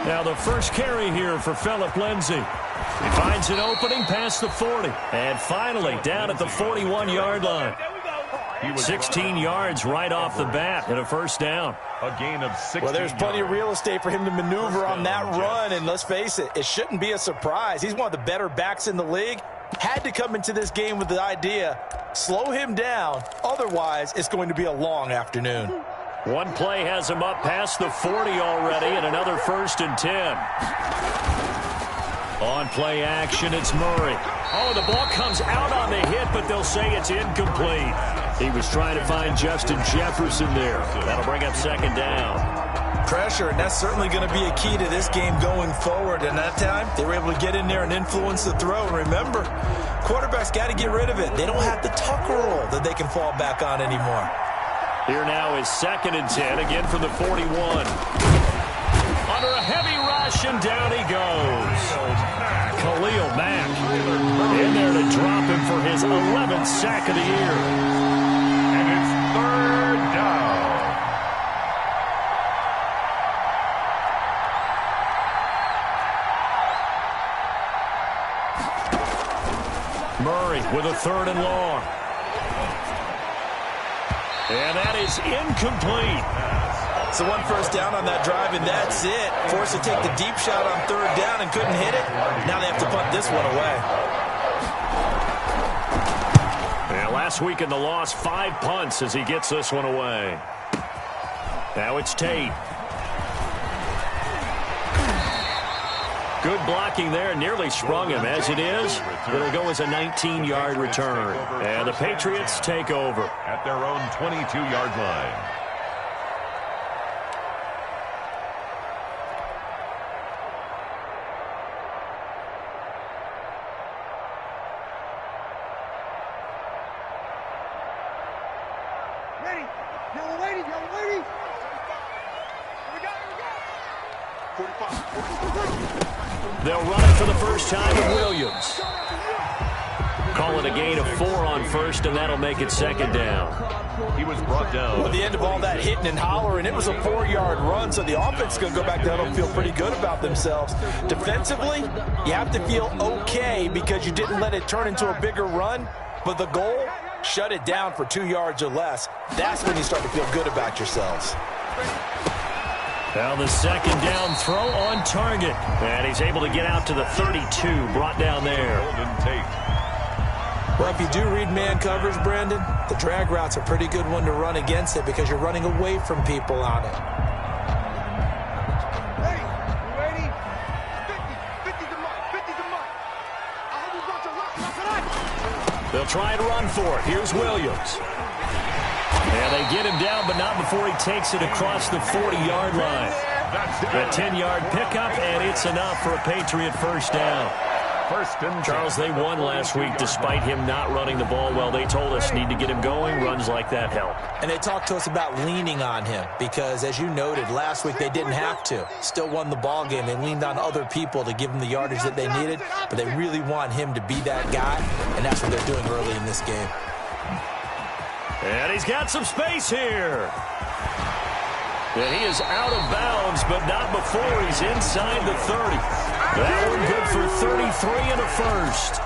Now the first carry here for Phillip Lindsay. He finds an opening past the 40. And finally down at the 41-yard line. 16 yards right off the bat and a first down. A gain of 16 Well, there's plenty of real estate for him to maneuver on that run. And let's face it, it shouldn't be a surprise. He's one of the better backs in the league. Had to come into this game with the idea, slow him down. Otherwise, it's going to be a long afternoon. One play has him up past the 40 already, and another 1st and 10. On play action, it's Murray. Oh, the ball comes out on the hit, but they'll say it's incomplete. He was trying to find Justin Jefferson there. That'll bring up 2nd down. Pressure, and that's certainly going to be a key to this game going forward. And that time, they were able to get in there and influence the throw. And remember, quarterbacks got to get rid of it. They don't have the tuck roll that they can fall back on anymore. Here now is 2nd and 10, again from the 41. Under a heavy rush, and down he goes. Khalil Mack in there to drop him for his 11th sack of the year. And it's 3rd down. Murray with a 3rd and long. And that is incomplete. So one first down on that drive, and that's it. Forced to take the deep shot on 3rd down and couldn't hit it. Now they have to punt this one away. And last week in the loss, 5 punts as he gets this one away. Now it's Tate. Good blocking there, nearly sprung him. As it is, it'll go as a 19-yard return. And the Patriots take over at their own 22-yard line. Ready. Yellow lady. Yellow lady. Here we go. 45. They'll run it for the first time with Williams. Call it a gain of 4 on 1st, and that'll make it 2nd down. He was brought down. Well, at the end of all that hitting and hollering, it was a 4-yard run, so the offense is going to go back down and feel pretty good about themselves. Defensively, you have to feel okay because you didn't let it turn into a bigger run, but the goal, shut it down for 2 yards or less. That's when you start to feel good about yourselves. Now the 2nd down throw on target. And he's able to get out to the 32, brought down there. Well, if you do read man coverage, Brandon, the drag route's a pretty good one to run against it because you're running away from people on it. Ready? 50's a month. 50's a month. I hope you got your rush. They'll try and run for it. Here's Williams. And they get him down, but not before he takes it across the 40-yard line. A 10-yard pickup, and it's enough for a Patriot first down. Charles, they won last week despite him not running the ball well. They told us need to get him going. Runs like that help. And they talked to us about leaning on him because, as you noted, last week they didn't have to. Still won the ball game. They leaned on other people to give them the yardage that they needed, but they really want him to be that guy, and that's what they're doing early in this game. And he's got some space here. And he is out of bounds, but not before he's inside the 30. That one good for 33 and a first.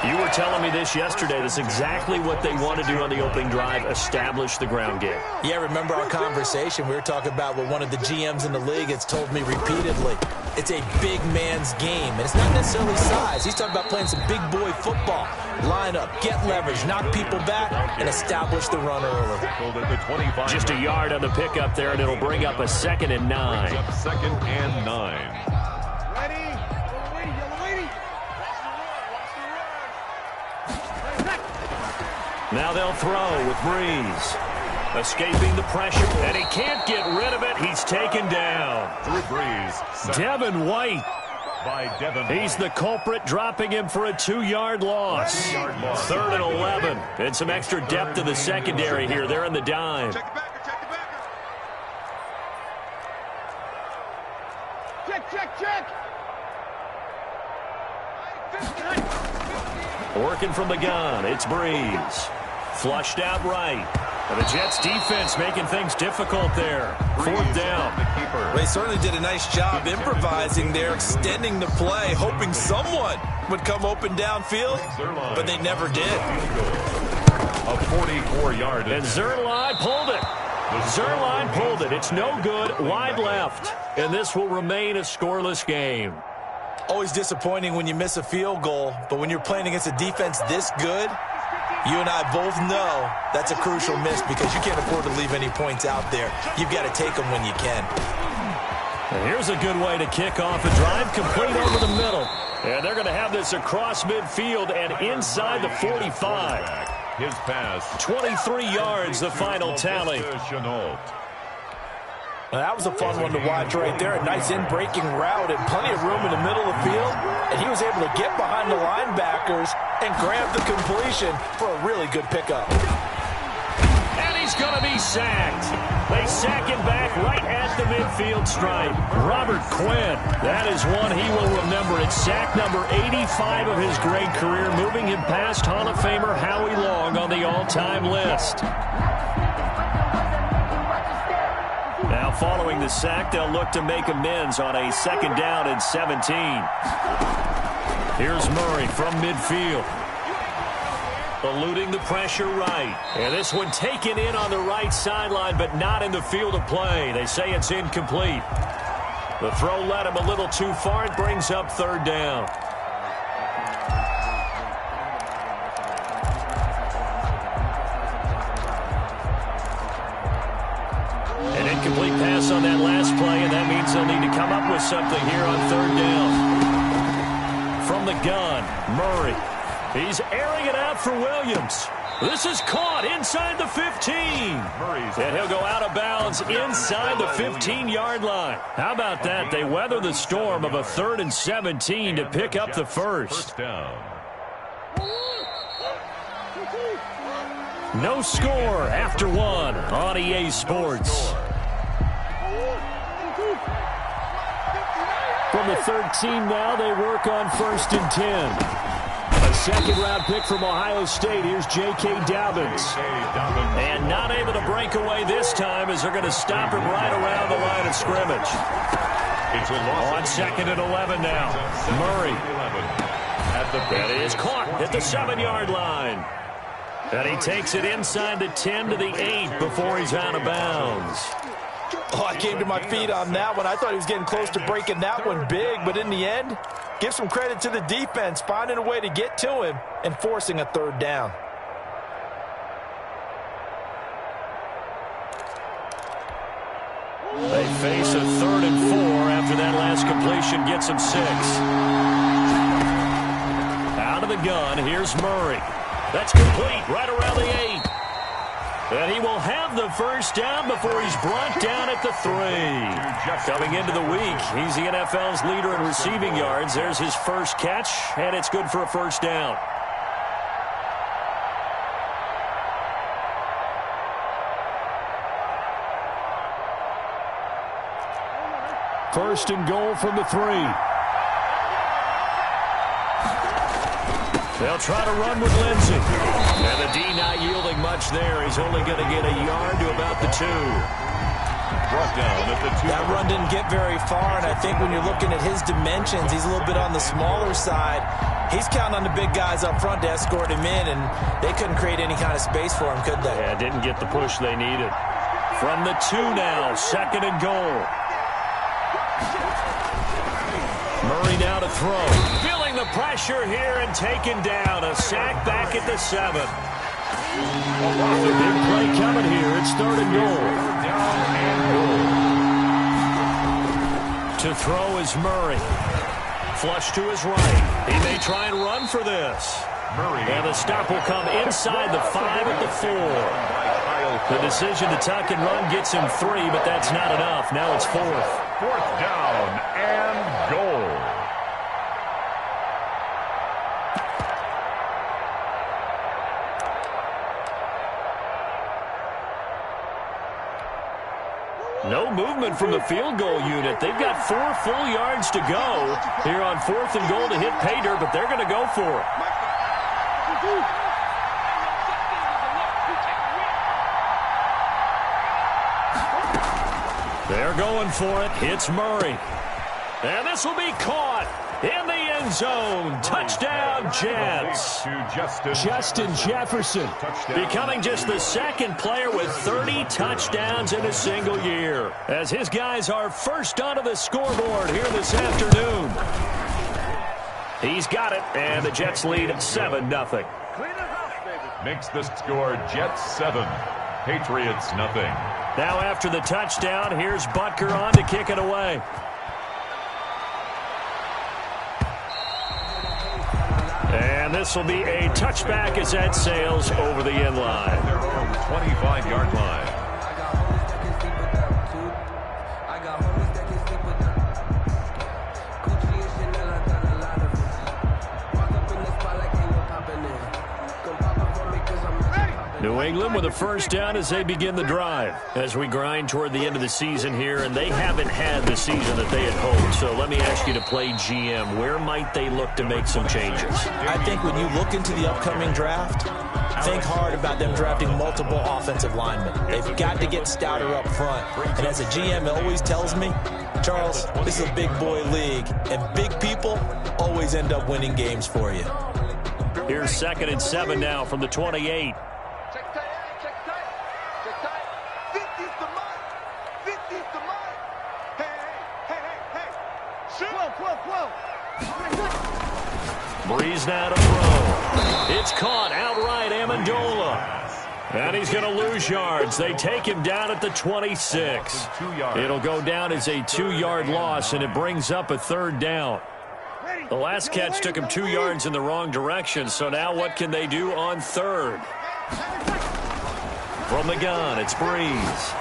You were telling me this yesterday. That's exactly what they want to do on the opening drive, establish the ground game. Yeah, remember our conversation? We were talking about what one of the GMs in the league has told me repeatedly. It's a big man's game, and it's not necessarily size. He's talking about playing some big boy football. Line up, get leverage, knock people back, and establish the run early. Just a yard on the pickup there, and it'll bring up a 2nd and 9. 2nd and 9. Now they'll throw with Breeze. Escaping the pressure, and he can't get rid of it. He's taken down. Drew Brees. Devin White. By Devin He's the culprit, dropping him for a 2-yard loss. 3rd and 11. And some extra depth to the secondary here. They're in the dime. Check the backer. Check. Working from the gun, it's Breeze. Flushed out right. And the Jets defense making things difficult there. Fourth down. They certainly did a nice job improvising there, extending the play, hoping someone would come open downfield, but they never did. A 44-yard. And Zerline pulled it. Zerline pulled it. It's no good. Wide left. And this will remain a scoreless game. Always disappointing when you miss a field goal, but when you're playing against a defense this good, you and I both know that's a crucial miss because you can't afford to leave any points out there. You've got to take them when you can. And here's a good way to kick off a drive, complete over the middle. And they're going to have this across midfield and inside the 45. His pass. 23 yards, the final tally. Now, that was a fun one to watch right there. A nice in-breaking route and plenty of room in the middle of the field. And he was able to get behind the linebackers and grab the completion for a really good pickup. And he's going to be sacked. They sack him back right at the midfield stripe. Robert Quinn, that is one he will remember. It's sack number 85 of his great career, moving him past Hall of Famer Howie Long on the all-time list. Now, following the sack, they'll look to make amends on a second down and 17. Here's Murray from midfield. Eluding the pressure right. And this one taken in on the right sideline, but not in the field of play. They say it's incomplete. The throw led him a little too far. It brings up third down. An incomplete pass on that last play, and that means they'll need to come up with something here on third down. From the gun, Murray. He's airing it out for Williams. This is caught inside the 15. And he'll go out of bounds inside the 15-yard line. How about that? They weather the storm of a 3rd and 17 to pick up the first. No score after one on EA Sports. From the 13 now, they work on 1st and 10. A second-round pick from Ohio State. Here's J.K. Dobbins. And not able to break away this time as they're going to stop him right around the line of scrimmage. On 2nd and 11 now. Murray. And he is caught at the 7-yard line. And he takes it inside the 10 to the 8 before he's out of bounds. Oh, I came to my feet on that one. I thought he was getting close to breaking that one big, but in the end, give some credit to the defense, finding a way to get to him and forcing a third down. They face a 3rd and 4 after that last completion gets him 6. Out of the gun, here's Murray. That's complete right around the 8. And he will have the first down before he's brought down at the 3. Coming into the week, he's the NFL's leader in receiving yards. There's his first catch, and it's good for a first down. First and goal from the 3. They'll try to run with Lindsey. And the D not yielding much there. He's only going to get a yard to about the 2. Brought down at the 2. That run didn't get very far, and I think when you're looking at his dimensions, he's a little bit on the smaller side. He's counting on the big guys up front to escort him in, and they couldn't create any kind of space for him, could they? Yeah, didn't get the push they needed. From the 2 now, 2nd and goal. Murray now to throw. Feeling the pressure here and taken down. A sack back at the 7. The big play coming here. It's 3rd and goal. To throw is Murray. Flush to his right. He may try and run for this. And the stop will come inside the 5 at the 4. The decision to tuck and run gets him 3, but that's not enough. Now it's 4th. 4th down and goal. No movement from the field goal unit. They've got 4 full yards to go here on 4th and goal to hit pay dirt, but they're going to go for it. They're going for it. It's Murray. And this will be caught in the end zone. Touchdown, Jets. Justin Jefferson. Becoming just the second player with 30 touchdowns in a single year, as his guys are first onto the scoreboard here this afternoon. He's got it, and the Jets lead 7-0. Makes the score Jets 7, Patriots nothing. Now after the touchdown, here's Butker on to kick it away. And this will be a touchback as that sails over the end line. Their own 25-yard line. New England with a first down as they begin the drive. As we grind toward the end of the season here, and they haven't had the season that they had hoped. So let me ask you to play GM. Where might they look to make some changes? I think when you look into the upcoming draft, think hard about them drafting multiple offensive linemen. They've got to get stouter up front. And as a GM, it always tells me, Charles, this is a big boy league, and big people always end up winning games for you. Here's 2nd and 7 now from the 28. Check tight, check tight, check tight. 50's the mark. 50's the mark. Hey. Shoot. 12. Breeze now to throw. It's caught outright, Amendola. And he's going to lose yards. They take him down at the 26. It'll go down as a 2-yard loss, and it brings up a 3rd down. The last catch took him 2 yards in the wrong direction, so now what can they do on 3rd? From the gun, it's Breeze.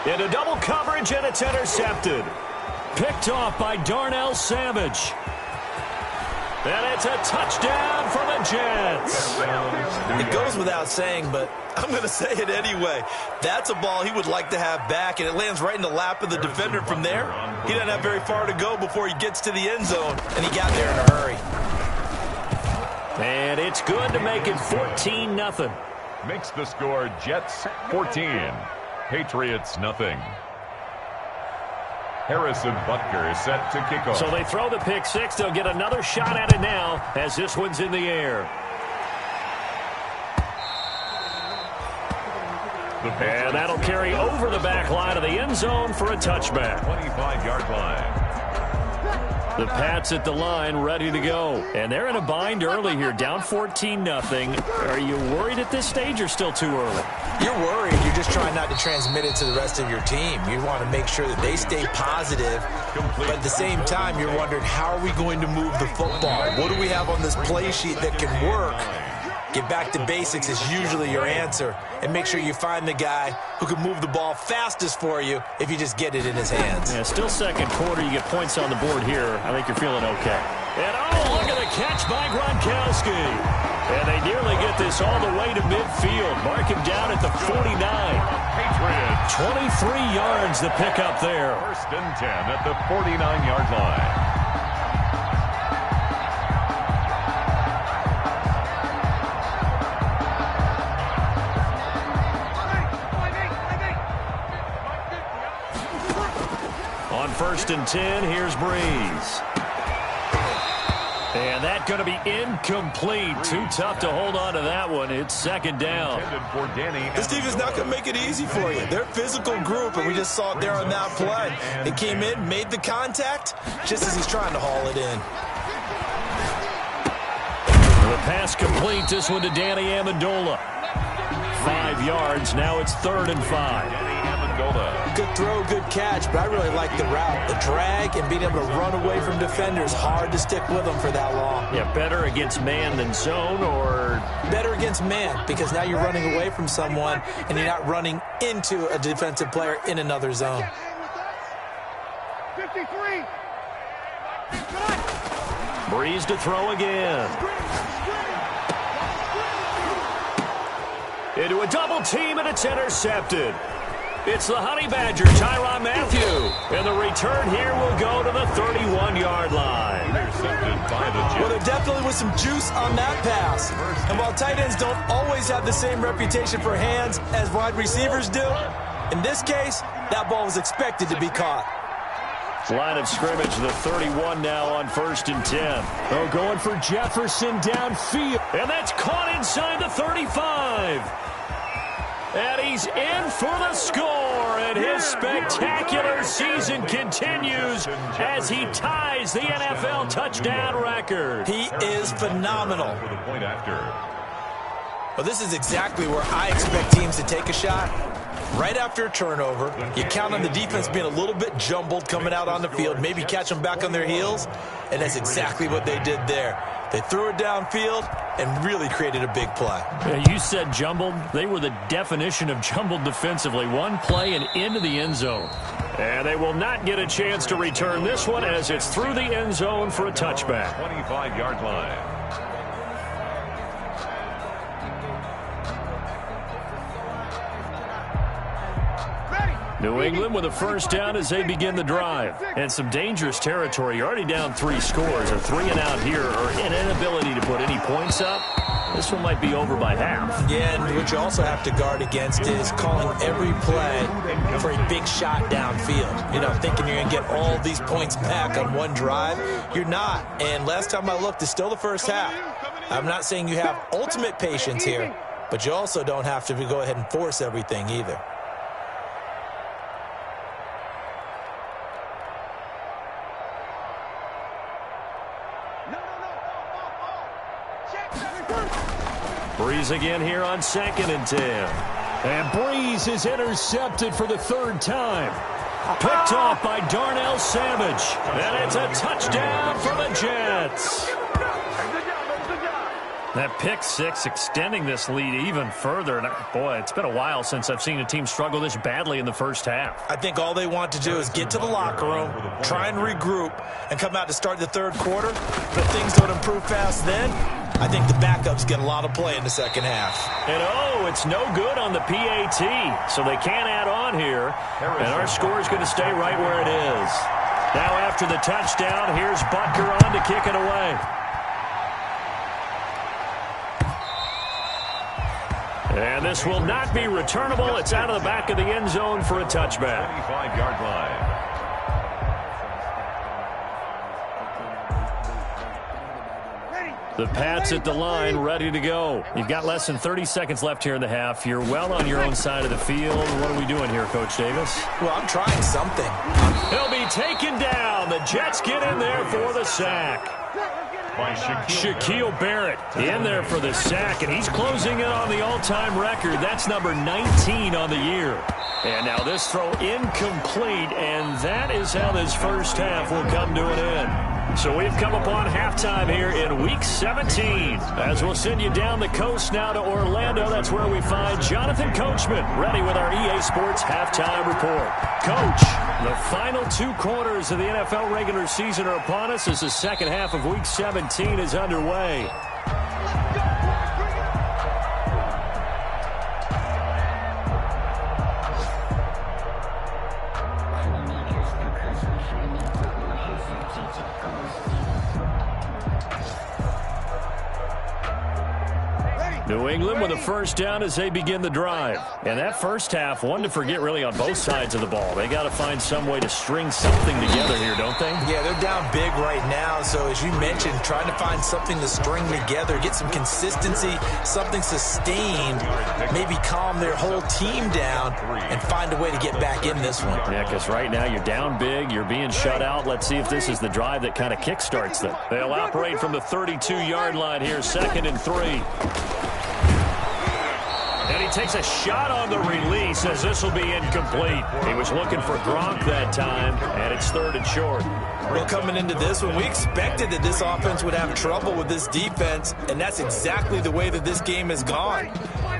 Into double coverage, and it's intercepted. Picked off by Darnell Savage. And it's a touchdown for the Jets. It goes without saying, but I'm going to say it anyway. That's a ball he would like to have back, and it lands right in the lap of the defender from there. He doesn't have very far to go before he gets to the end zone, and he got there in a hurry. And it's good to make it 14-0. Makes the score Jets 14, Patriots nothing. Harrison Butker is set to kick off. So they throw the pick six. They'll get another shot at it now as this one's in the air. And that'll carry over the back line of the end zone for a touchback. 25-yard line. The Pats at the line, ready to go. And they're in a bind early here, down 14-0. Are you worried at this stage or still too early? You're worried. You're just trying not to transmit it to the rest of your team. You want to make sure that they stay positive. But at the same time, you're wondering, how are we going to move the football? What do we have on this play sheet that can work? Get back to basics is usually your answer. And make sure you find the guy who can move the ball fastest for you if you just get it in his hands. Yeah, still second quarter. You get points on the board here. I think you're feeling okay. And oh, look at the catch by Gronkowski. And they nearly get this all the way to midfield. Mark him down at the 49. Patriots. 23 yards to pick up there. 1st and 10 at the 49-yard line. On 1st and 10, here's Breeze. And that's going to be incomplete. Too tough to hold on to that one. It's 2nd down. This defense not going to make it easy for you. They're a physical group, and we just saw it there on that play. It came in, made the contact, just as he's trying to haul it in. The pass complete. This one to Danny Amendola. 5 yards. Now it's 3rd and 5. Good throw, good catch, but I really like the route. The drag and being able to run away from defenders, hard to stick with them for that long. Yeah, better against man than zone, or? Better against man, because now you're running away from someone and you're not running into a defensive player in another zone. 53. Breeze to throw again. Into a double team, and it's intercepted. It's the Honey Badger, Tyrann Mathieu. And the return here will go to the 31-yard line. Intercepted by the Jets. Well, there definitely was some juice on that pass. And while tight ends don't always have the same reputation for hands as wide receivers do, in this case, that ball was expected to be caught. Line of scrimmage, the 31 now on 1st and 10. They're going for Jefferson downfield. And that's caught inside the 35. And he's in for the score. And his spectacular season continues as he ties the NFL touchdown record. He is phenomenal. For the point after. Well, this is exactly where I expect teams to take a shot. Right after a turnover, you count on the defense being a little bit jumbled coming out on the field, maybe catch them back on their heels, and that's exactly what they did there. They threw it downfield and really created a big play. Yeah, you said jumbled. They were the definition of jumbled defensively. One play and into the end zone. And they will not get a chance to return this one as it's through the end zone for a touchback. 25-yard line. New England with a first down as they begin the drive. And some dangerous territory. You're already down 3 scores. A 3 and out here or an inability to put any points up. This one might be over by half. Yeah, and what you also have to guard against is calling every play for a big shot downfield. You know, thinking you're going to get all these points back on one drive. You're not. And last time I looked, it's still the first half. I'm not saying you have ultimate patience here, but you also don't have to go ahead and force everything either. Breeze again here on 2nd and 10. And Breeze is intercepted for the 3rd time. Picked off by Darnell Savage. And it's a touchdown for the Jets. That pick 6 extending this lead even further. And boy, it's been a while since I've seen a team struggle this badly in the first half. I think all they want to do is get to the locker room, try and regroup, and come out to start the 3rd quarter. But if things don't improve fast then, I think the backups get a lot of play in the 2nd half. And oh, it's no good on the PAT. So they can't add on here. And our score is going to stay right where it is. Now after the touchdown, here's Butker on to kick it away. And this will not be returnable. It's out of the back of the end zone for a touchback. 25-yard line. The Pats at the line, ready to go. You've got less than 30 seconds left here in the half. You're well on your own side of the field. What are we doing here, Coach Davis? Well, I'm trying something. He'll be taken down. The Jets get in there for the sack. By Shaquille Barrett in there for the sack, and he's closing in on the all-time record. That's number 19 on the year. And now this throw incomplete, and that is how this first half will come to an end. So we've come upon halftime here in Week 17. As we'll send you down the coast now to Orlando, that's where we find Jonathan Coachman ready with our EA Sports Halftime Report. Coach, the final 2 quarters of the NFL regular season are upon us as the second half of Week 17 is underway. New England with a first down as they begin the drive. And that first half, one to forget really on both sides of the ball. They got to find some way to string something together here, don't they? Yeah, they're down big right now. So as you mentioned, trying to find something to string together, get some consistency, something sustained, maybe calm their whole team down and find a way to get back in this one. Yeah, because right now you're down big, you're being shut out. Let's see if this is the drive that kind of kickstarts them. They'll operate from the 32-yard line here, 2nd and 3. And he takes a shot on the release as this will be incomplete. He was looking for Gronk that time, and it's 3rd and short. Well, coming into this one, we expected that this offense would have trouble with this defense, and that's exactly the way that this game has gone.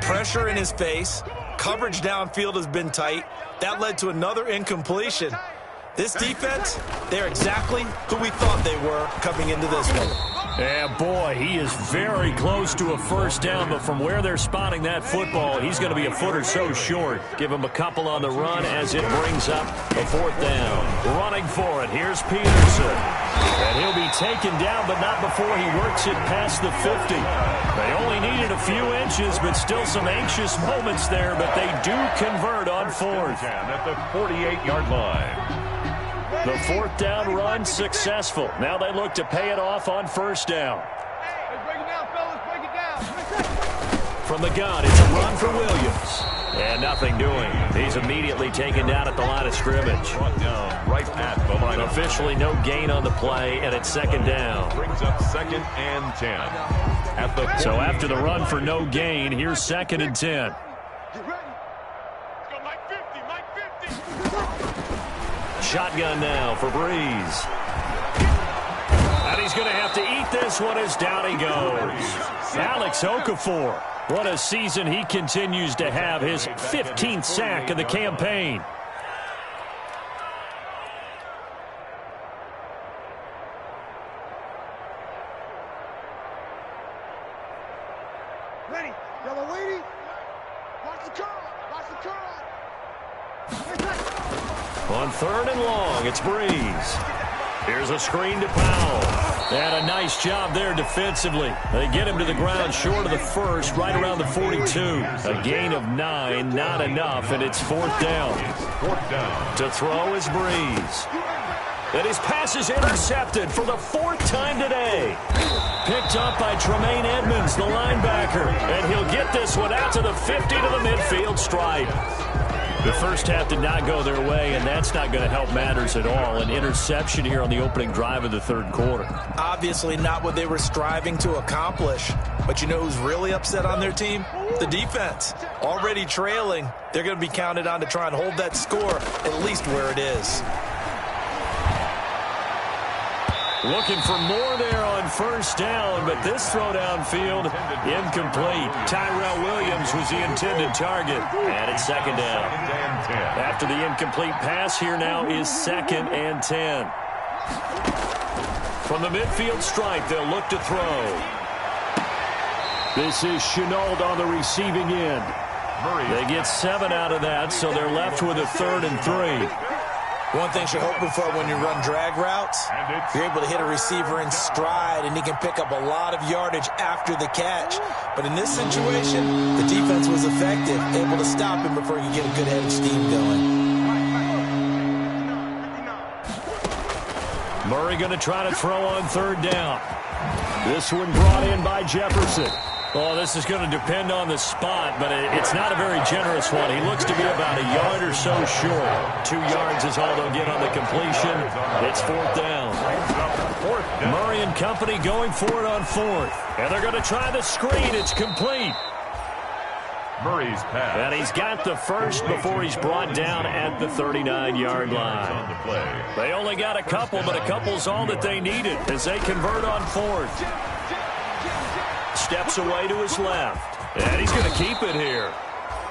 Pressure in his face, coverage downfield has been tight. That led to another incompletion. This defense, they're exactly who we thought they were coming into this one. And boy, he is very close to a first down, but from where they're spotting that football, he's going to be a foot or so short. Give him a couple on the run as it brings up a fourth down. Running for it, here's Peterson. And he'll be taken down, but not before he works it past the 50. They only needed a few inches, but still some anxious moments there, but they do convert on fourth. At the 48-yard line. The fourth down run successful. Now they look to pay it off on first down. Hey, break it down, fellas. Break it down. From the gun, it's a run for Williams. And nothing doing. He's immediately taken down at the line of scrimmage. Brought down right at the line. Officially no gain on the play, and it's second down. Brings up 2nd and 10. At the So after the run for no gain, here's 2nd and 10. Get ready. Let's go, Mike 50, Mike 50. Shotgun now for Breeze. And he's going to have to eat this one as down he goes. Alex Okafor. What a season he continues to have. His 15th sack of the campaign. Ready. Yellow lady. Watch the curl. Watch the curl. On 3rd and long, it's Breeze. Here's a screen to Powell. And a nice job there defensively. They get him to the ground short of the first, right around the 42. A gain of 9, not enough, and it's fourth down. To throw is Breeze. And his pass is intercepted for the 4th time today. Picked up by Tremaine Edmonds, the linebacker. And he'll get this one out to the 50 to the midfield stripe. The first half did not go their way, and that's not going to help matters at all. An interception here on the opening drive of the 3rd quarter. Obviously not what they were striving to accomplish. But you know who's really upset on their team? The defense. Already trailing, they're going to be counted on to try and hold that score at least where it is. Looking for more there on first down, but this throw downfield incomplete. Tyrell Williams was the intended target, and it's 2nd down. After the incomplete pass, here now is 2nd and 10. From the midfield stripe, they'll look to throw. This is Chenault on the receiving end. They get 7 out of that, so they're left with a 3rd and 3. One thing you're hoping for when you run drag routes, you're able to hit a receiver in stride, and he can pick up a lot of yardage after the catch. But in this situation, the defense was effective, able to stop him before he could get a good head of steam going. Murray going to try to throw on 3rd down. This one brought in by Jefferson. Oh, this is going to depend on the spot, but it's not a very generous one. He looks to be about a yard or so short. 2 yards is all they'll get on the completion. It's 4th down. Murray and company going for it on 4th. And they're going to try the screen. It's complete. Murray's pass. And he's got the first before he's brought down at the 39-yard line. They only got a couple, but a couple's all that they needed as they convert on 4th. Steps away to his left. And he's going to keep it here.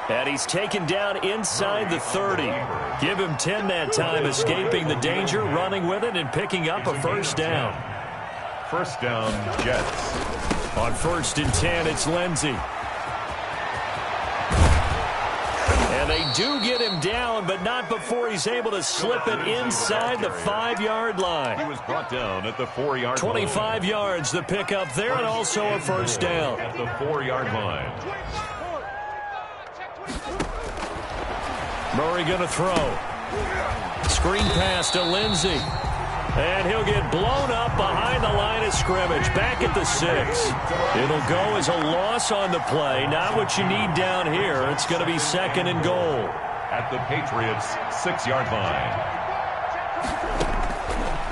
And he's taken down inside the 30. Give him 10 that time, escaping the danger, running with it, and picking up a first down. First down, Jets. On 1st and 10, it's Lindsey. And they do get him down, but not before he's able to slip it inside the 5-yard line. He was brought down at the 4-yard line. 25 yards the pickup there, and also a first down. At the 4-yard line. Murray going to throw. Screen pass to Lindsey. And he'll get blown up behind the line of scrimmage. Back at the 6. It'll go as a loss on the play. Not what you need down here. It's going to be 2nd and goal. At the Patriots' 6-yard line.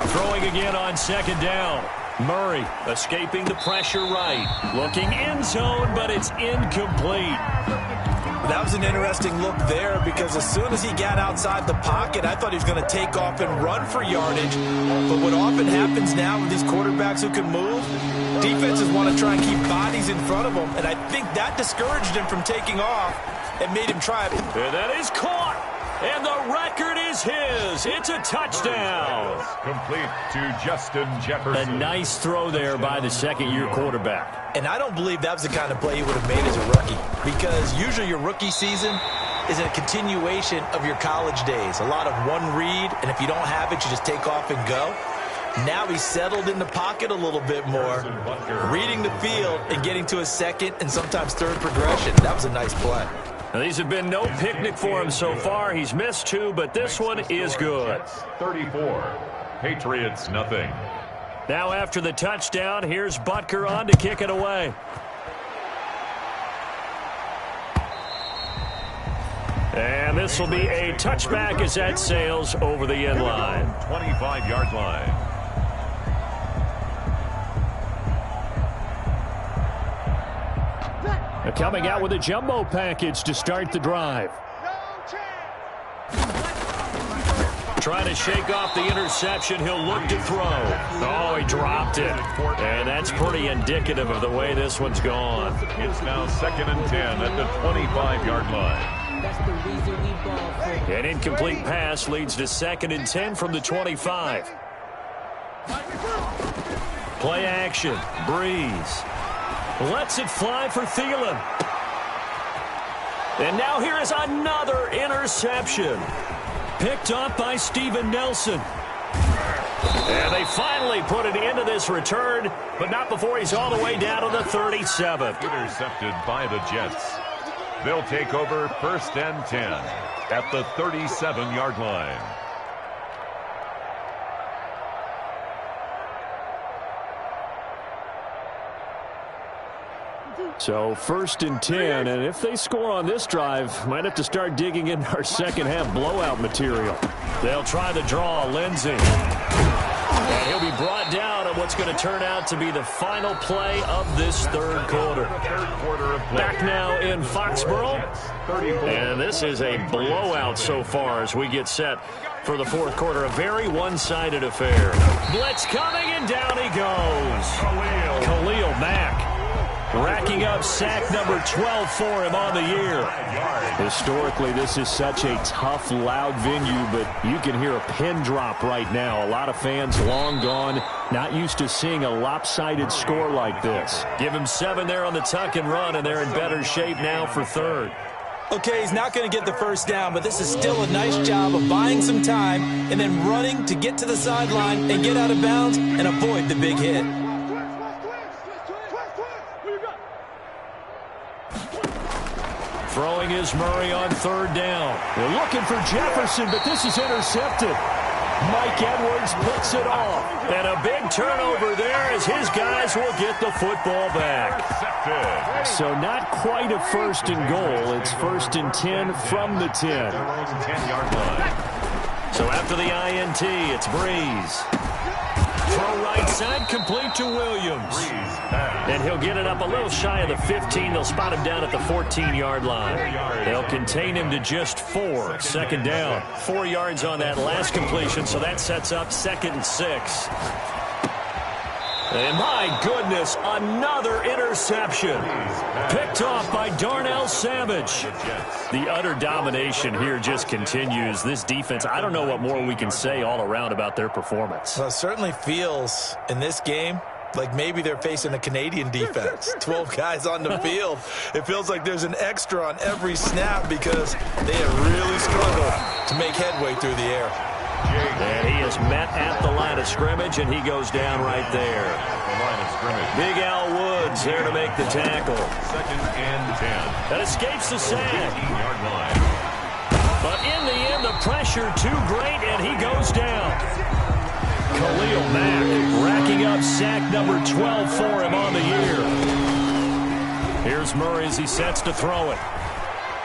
Throwing again on 2nd down. Murray escaping the pressure right. Looking end zone, but it's incomplete. That was an interesting look there because as soon as he got outside the pocket, I thought he was going to take off and run for yardage. But what often happens now with these quarterbacks who can move, defenses want to try and keep bodies in front of them, and I think that discouraged him from taking off and made him try it. And that is caught. And the record is his. It's a touchdown. Complete to Justin Jefferson. A nice throw there by the second-year quarterback. And I don't believe that was the kind of play he would have made as a rookie, because usually your rookie season is a continuation of your college days. A lot of one read, and if you don't have it, you just take off and go. Now he's settled in the pocket a little bit more, reading the field and getting to a second and sometimes third progression. That was a nice play. Now, these have been no picnic for him so far. He's missed 2, but this one is good. 34. Patriots, nothing. Now after the touchdown, here's Butker on to kick it away. And this will be a touchback as that sails over the end line. 25-yard line. Coming out with a jumbo package to start the drive. Trying to shake off the interception. He'll look to throw. Oh, he dropped it. And that's pretty indicative of the way this one's gone. It's now 2nd and 10 at the 25-yard line. An incomplete pass leads to 2nd and 10 from the 25. Play action. Breeze. Lets it fly for Thielen. And now here is another interception. Picked up by Steven Nelson. And they finally put it into this return, but not before he's all the way down to the 37. Intercepted by the Jets. They'll take over 1st and 10 at the 37-yard line. So 1st and 10, and if they score on this drive, might have to start digging into our second half blowout material. They'll try the draw. Lindsey. And he'll be brought down on what's going to turn out to be the final play of this third quarter. Back now in Foxborough. And this is a blowout so far as we get set for the fourth quarter. A very one-sided affair. Blitz coming, and down he goes. Khalil Mack. Racking up sack number 12 for him on the year. Historically, this is such a tough, loud venue, but you can hear a pin drop right now. A lot of fans long gone, not used to seeing a lopsided score like this. Give him 7 there on the tuck and run, and they're in better shape now for third. Okay, he's not going to get the first down, but this is still a nice job of buying some time and then running to get to the sideline and get out of bounds and avoid the big hit. Throwing is Murray on 3rd down. They're looking for Jefferson, but this is intercepted. Mike Edwards picks it off. And a big turnover there as his guys will get the football back. So not quite a 1st and goal. It's 1st and 10 from the 10. So after the INT, it's Breeze. Throw right side, complete to Williams. And he'll get it up a little shy of the 15. They'll spot him down at the 14-yard line. They'll contain him to just 4. 2nd down. 4 yards on that last completion, so that sets up 2nd and 6. And my goodness, another interception. Picked off by Darnell Savage. The utter domination here just continues. This defense, I don't know what more we can say all around about their performance. Well, it certainly feels in this game like maybe they're facing a Canadian defense. 12 guys on the field. It feels like there's an extra on every snap because they have really struggled to make headway through the air. And he is met at the line of scrimmage, and he goes down right there. Big Al Woods there to make the tackle. 2nd and 10. That escapes the sack. But in the end, the pressure too great, and he goes down. Khalil Mack racking up sack number 12 for him on the year. Here's Murray as he sets to throw it.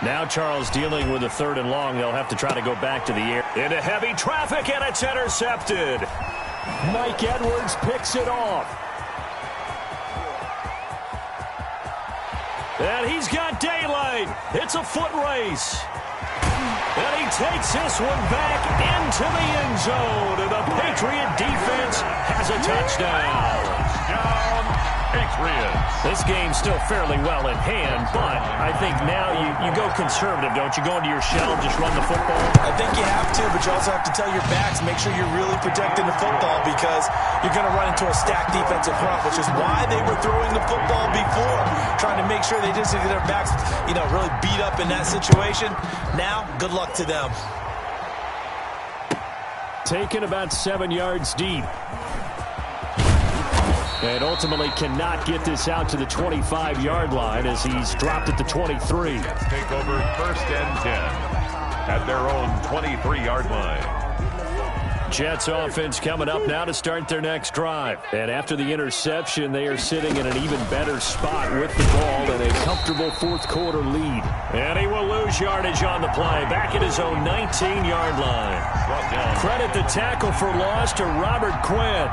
Now Charles dealing with a 3rd and long. They'll have to try to go back to the air. Into heavy traffic, and it's intercepted. Mike Edwards picks it off. And he's got daylight. It's a foot race. And he takes this one back into the end zone. And the Patriot defense has a touchdown. Patriots. This game's still fairly well in hand, but I think now you go conservative, don't you? Go into your shell and just run the football? I think you have to, but you also have to tell your backs, make sure you're really protecting the football because you're going to run into a stacked defensive front, which is why they were throwing the football before, trying to make sure they didn't get their backs, really beat up in that situation. Now, good luck to them. Taken about 7 yards deep. And ultimately cannot get this out to the 25-yard line as he's dropped at the 23. Jets take over 1st and 10 at their own 23-yard line. Jets offense coming up now to start their next drive. And after the interception, they are sitting in an even better spot with the ball and a comfortable fourth-quarter lead. And he will lose yardage on the play, back at his own 19-yard line. Credit the tackle for loss to Robert Quinn.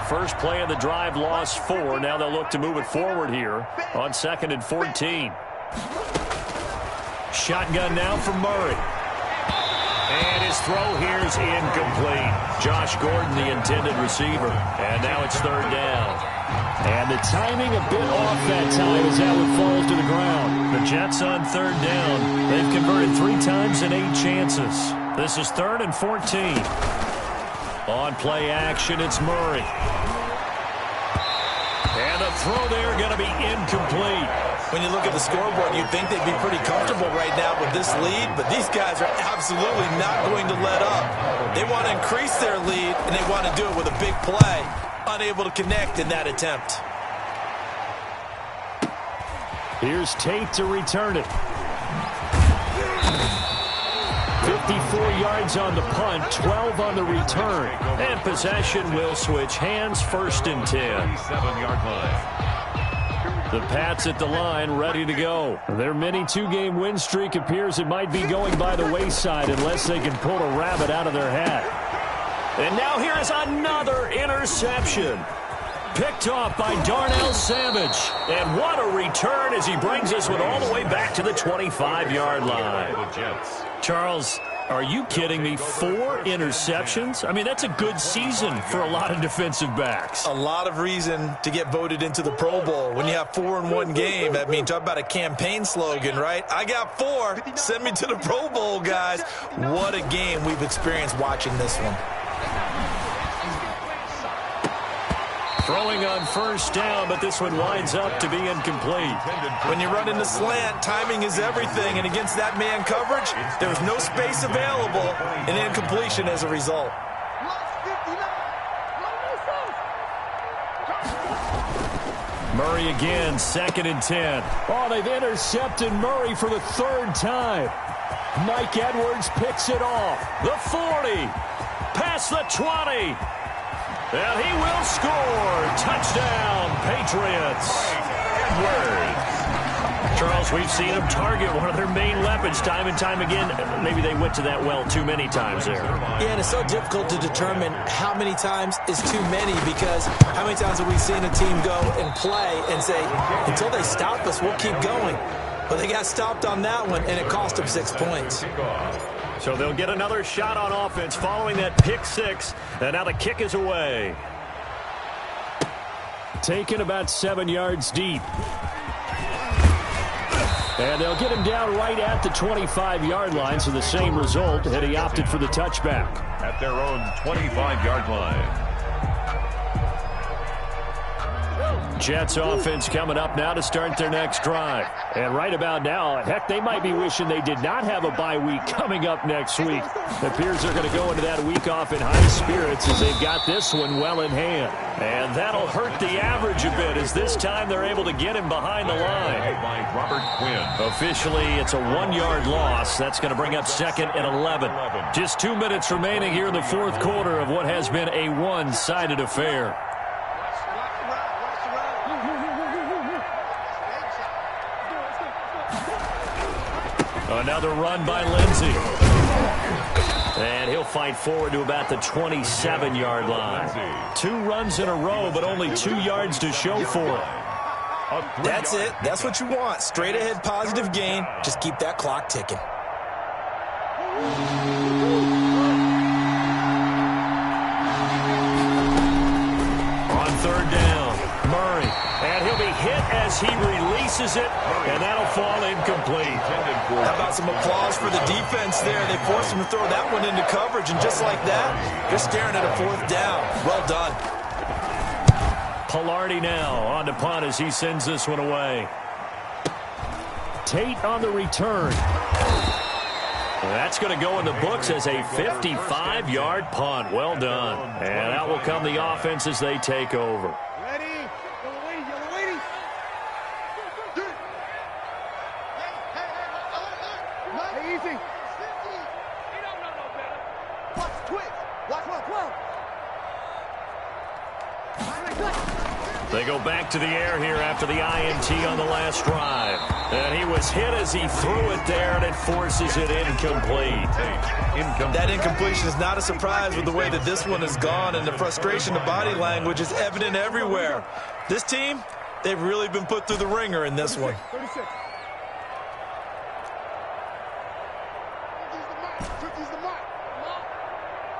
First play of the drive, lost 4. Now they'll look to move it forward here on 2nd and 14. Shotgun now for Murray. And his throw here is incomplete. Josh Gordon, the intended receiver. And now it's 3rd down. And the timing a bit off that time as that one falls to the ground. The Jets on 3rd down. They've converted 3 times in 8 chances. This is 3rd and 14. On play action, it's Murray. And the throw there going to be incomplete. When you look at the scoreboard, you'd think they'd be pretty comfortable right now with this lead, but these guys are absolutely not going to let up. They want to increase their lead, and they want to do it with a big play. Unable to connect in that attempt. Here's Tate to return it. 54 yards on the punt, 12 on the return. And possession will switch hands, 1st and 10. 7-yard line. The Pats at the line, ready to go. Their mini 2-game win streak appears it might be going by the wayside unless they can pull a rabbit out of their hat. And now here is another interception. Picked off by Darnell Savage. And what a return as he brings this one all the way back to the 25-yard line. Charles, are you kidding me? 4 interceptions? I mean, that's a good season for a lot of defensive backs. A lot of reason to get voted into the Pro Bowl. When you have 4 in one game, I mean, talk about a campaign slogan, right? I got 4. Send me to the Pro Bowl, guys. What a game we've experienced watching this one. Throwing on 1st down, but this one winds up to be incomplete. When you run in the slant, timing is everything, and against that man coverage, there was no space available, and incompletion as a result. Murray again, 2nd and 10. Oh, they've intercepted Murray for the 3rd time. Mike Edwards picks it off. The 40, past the 20. And he will score. Touchdown, Patriots. Edwards. Charles, we've seen them target one of their main weapons time and time again. Maybe they went to that well too many times there. Yeah, and it's so difficult to determine how many times is too many because how many times have we seen a team go and play and say, until they stop us, we'll keep going. But they got stopped on that one, and it cost them 6 points. So they'll get another shot on offense following that pick 6. And now the kick is away. Taken about 7 yards deep. And they'll get him down right at the 25-yard line, so the same result, and he opted for the touchback. At their own 25-yard line. Jets offense coming up now to start their next drive. And right about now, heck, they might be wishing they did not have a bye week coming up next week. It appears they're going to go into that week off in high spirits as they've got this one well in hand. And that'll hurt the average a bit as this time they're able to get him behind the line. By Robert Quinn. Officially, it's a 1-yard loss. That's going to bring up 2nd and 11. Just 2 minutes remaining here in the 4th quarter of what has been a one-sided affair. Another run by Lindsey. And he'll fight forward to about the 27-yard line. 2 runs in a row, but only 2 yards to show for it. That's it. That's what you want. Straight ahead positive gain. Just keep that clock ticking. as he releases it, and that'll fall incomplete. How about some applause for the defense there? They forced him to throw that one into coverage, and just like that, you're staring at a 4th down. Well done. Pilardi now on to punt as he sends this one away. Tate on the return. That's going to go in the books as a 55-yard punt. Well done. And out will come the offense as they take over. Ready? Yellow lady. Hey, easy. He don't know no better. Watch twist. Watch 12. They go back to the air here after the INT on the last drive. And he was hit as he threw it there, and it forces it incomplete. That incompletion is not a surprise with the way that this one has gone, and the frustration, the body language is evident everywhere. This team, they've really been put through the ringer in this one. 36. 50's the mark. Come on.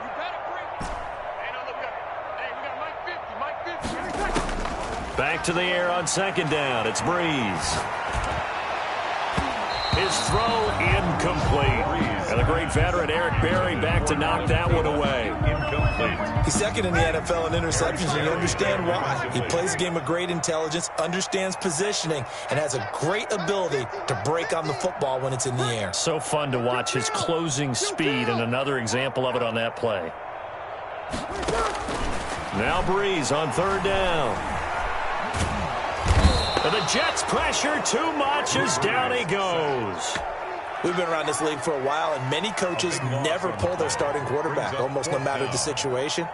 You better break. Hey, now look up. Hey, we got Mike 50. Mike 50. Back to the air on 2nd down. It's Breeze. His throw incomplete. And the great veteran Eric Berry back to knock that one away. Incomplete. He's 2nd in the NFL in interceptions, and you understand why. He plays a game of great intelligence, understands positioning, and has a great ability to break on the football when it's in the air. So fun to watch his closing speed, and another example of it on that play. Now Breeze on 3rd down. And the Jets pressure too much as down he goes. We've been around this league for a while, and many coaches never pull their starting quarterback, almost no matter the situation.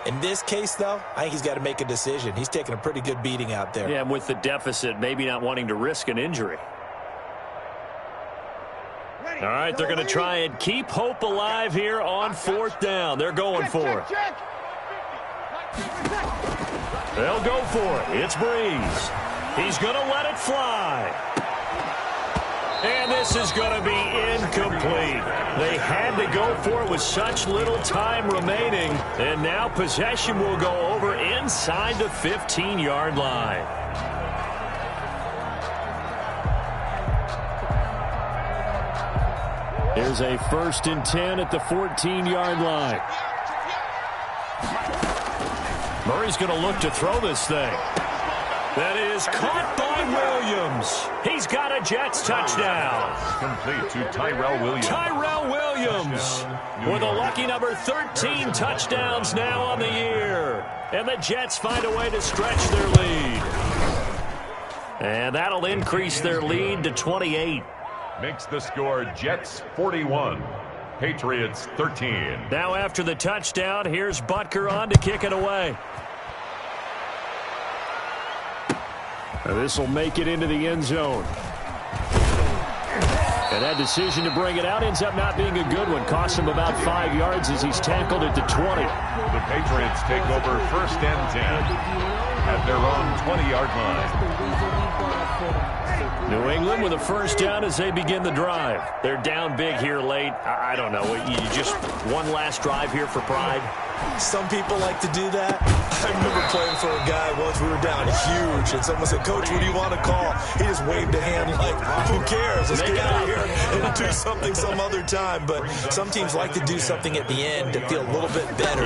In this case, though, I think he's got to make a decision. He's taking a pretty good beating out there. Yeah, and with the deficit, maybe not wanting to risk an injury. All right, they're going to try and keep hope alive here on 4th down. They're going for it. They'll go for it. It's Breeze. He's going to let it fly. And this is going to be incomplete. They had to go for it with such little time remaining. And now possession will go over inside the 15-yard line. Here's a 1st and 10 at the 14-yard line. Murray's going to look to throw this thing. That is caught by Williams. He's got a Jets touchdown. Complete to Tyrell Williams. Tyrell Williams with a lucky number 13 touchdowns now on the year. And the Jets find a way to stretch their lead. And that'll increase their lead to 28. Makes the score Jets 41, Patriots 13. Now after the touchdown, here's Butker on to kick it away. This will make it into the end zone. And that decision to bring it out ends up not being a good one. Cost him about 5 yards as he's tackled at the 20. The Patriots take over 1st and 10 at their own 20-yard line. New England with a 1st down as they begin the drive. They're down big here late. I don't know. You just one last drive here for pride. Some people like to do that. I remember playing for a guy once. We were down huge, and someone said, "Coach, what do you want to call?" He just waved a hand like, "Who cares? Let's get out of here and do something some other time." But some teams like to do something at the end to feel a little bit better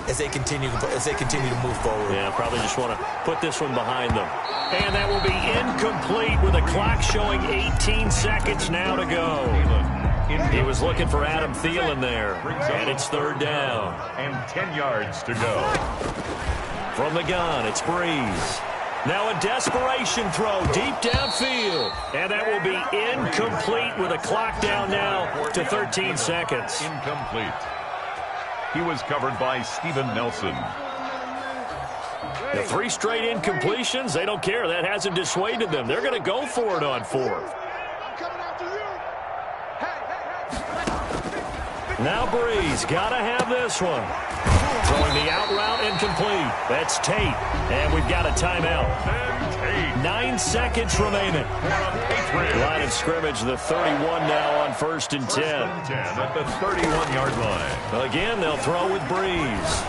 as they continue to move forward. Yeah, probably just want to put this one behind them. And that will be incomplete with a clock showing 18 seconds now to go. He was looking for Adam Thielen there, and it's 3rd down. And 10 yards to go. From the gun, it's Breeze. Now a desperation throw deep downfield. And that will be incomplete with a clock down now to 13 seconds. Incomplete. He was covered by Steven Nelson. The 3 straight incompletions, they don't care. That hasn't dissuaded them. They're going to go for it on 4th. Now Breeze, got to have this one. Throwing the out route incomplete. That's Tate. And we've got a timeout. 9 seconds remaining. Line of scrimmage, the 31 now on 1st and 10. At the 31-yard line. Again, they'll throw with Breeze.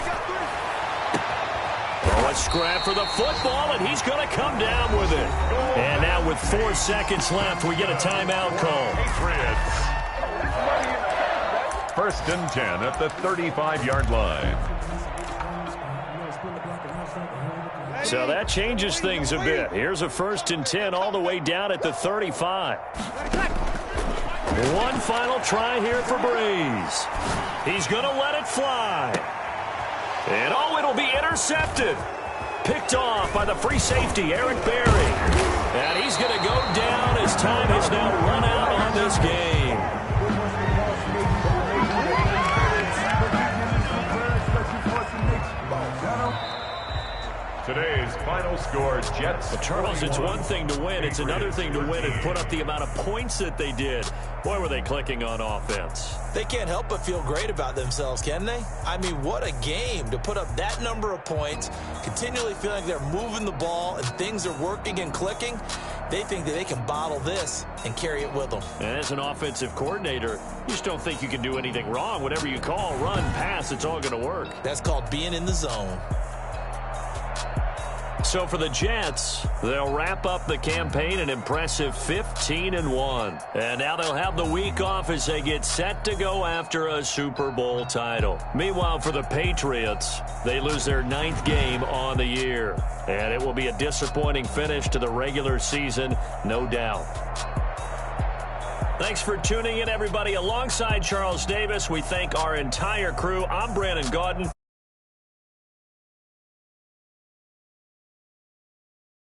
Oh, a scrap for the football, and he's going to come down with it. And now with 4 seconds left, we get a timeout call. Patriots. First and 10 at the 35-yard line. So that changes things a bit. Here's a 1st and 10 all the way down at the 35. One final try here for Breeze. He's going to let it fly. And it'll be intercepted. Picked off by the free safety, Eric Berry. And he's going to go down as time has now run out on this game. Today's final score, Jets. Well, Charles, it's one thing to win. It's another thing to win and put up the amount of points that they did. Boy, were they clicking on offense. They can't help but feel great about themselves, can they? I mean, what a game to put up that number of points, continually feeling like they're moving the ball and things are working and clicking. They think that they can bottle this and carry it with them. And as an offensive coordinator, you just don't think you can do anything wrong. Whatever you call, run, pass, it's all going to work. That's called being in the zone. So for the Jets, they'll wrap up the campaign an impressive 15-1. And now they'll have the week off as they get set to go after a Super Bowl title. Meanwhile, for the Patriots, they lose their 9th game on the year. And it will be a disappointing finish to the regular season, no doubt. Thanks for tuning in, everybody. Alongside Charles Davis, we thank our entire crew. I'm Brandon Gaudin.